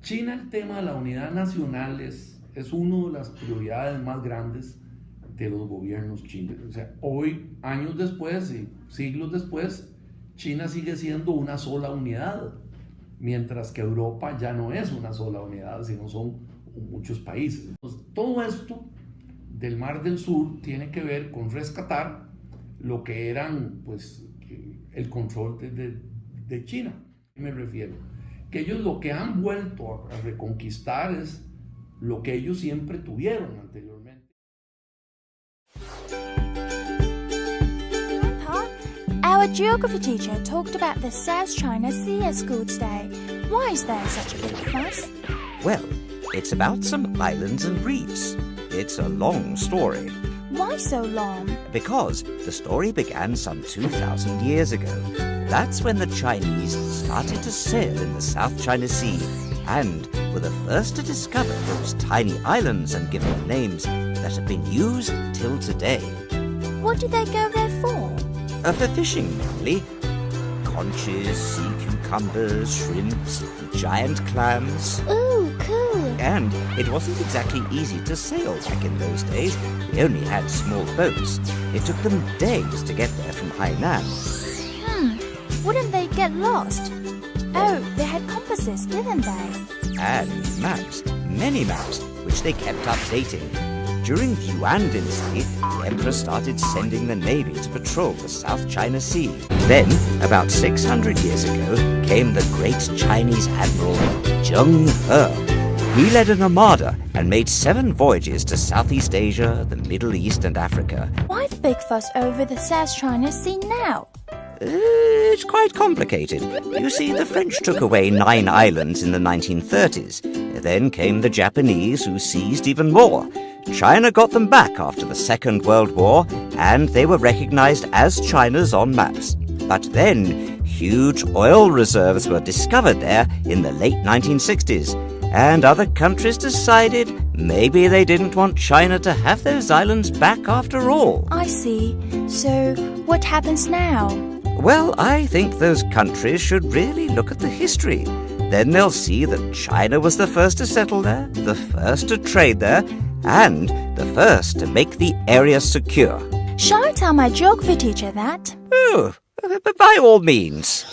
China, el tema de la unidad nacional es una de las prioridades más grandes de los gobiernos chinos. O sea, hoy, años después y siglos después, China sigue siendo una sola unidad, mientras que Europa ya no es una sola unidad, sino son muchos países. Entonces, todo esto del Mar del Sur tiene que ver con rescatar lo que eran, pues, el control de China. Me refiero que ellos lo que han vuelto a reconquistar es lo que ellos siempre tuvieron anteriormente. Our geography teacher talked about the South China Sea at school today. Why is there such a big fuss? Well, it's about some islands and reefs. It's a long story. Why so long? Because the story began some 2,000 years ago. That's when the Chinese started to sail in the South China Sea and were the first to discover those tiny islands and give them names that have been used till today. What do they go there for? For fishing, mainly. Conches, sea cucumbers, shrimps, giant clams. Ooh, cool. And it wasn't exactly easy to sail back in those days. They only had small boats. It took them days to get there from Hainan. Wouldn't they get lost? Oh, they had compasses, didn't they? And maps, many maps, which they kept updating. During the Yuan dynasty, the emperor started sending the navy to patrol the South China Sea. Then, about 600 years ago, came the great Chinese admiral Zheng He. He led an armada and made 7 voyages to Southeast Asia, the Middle East and Africa. Why the big fuss over the South China Sea now? It's quite complicated. You see, the French took away 9 islands in the 1930s. Then came the Japanese, who seized even more. China got them back after the Second World War, and they were recognized as China's on maps. But then, huge oil reserves were discovered there in the late 1960s, and other countries decided maybe they didn't want China to have those islands back after all. I see. So, what happens now? Well, I think those countries should really look at the history. Then they'll see that China was the first to settle there, the first to trade there, and the first to make the area secure. Shall I tell my geography teacher that? Oh, by all means.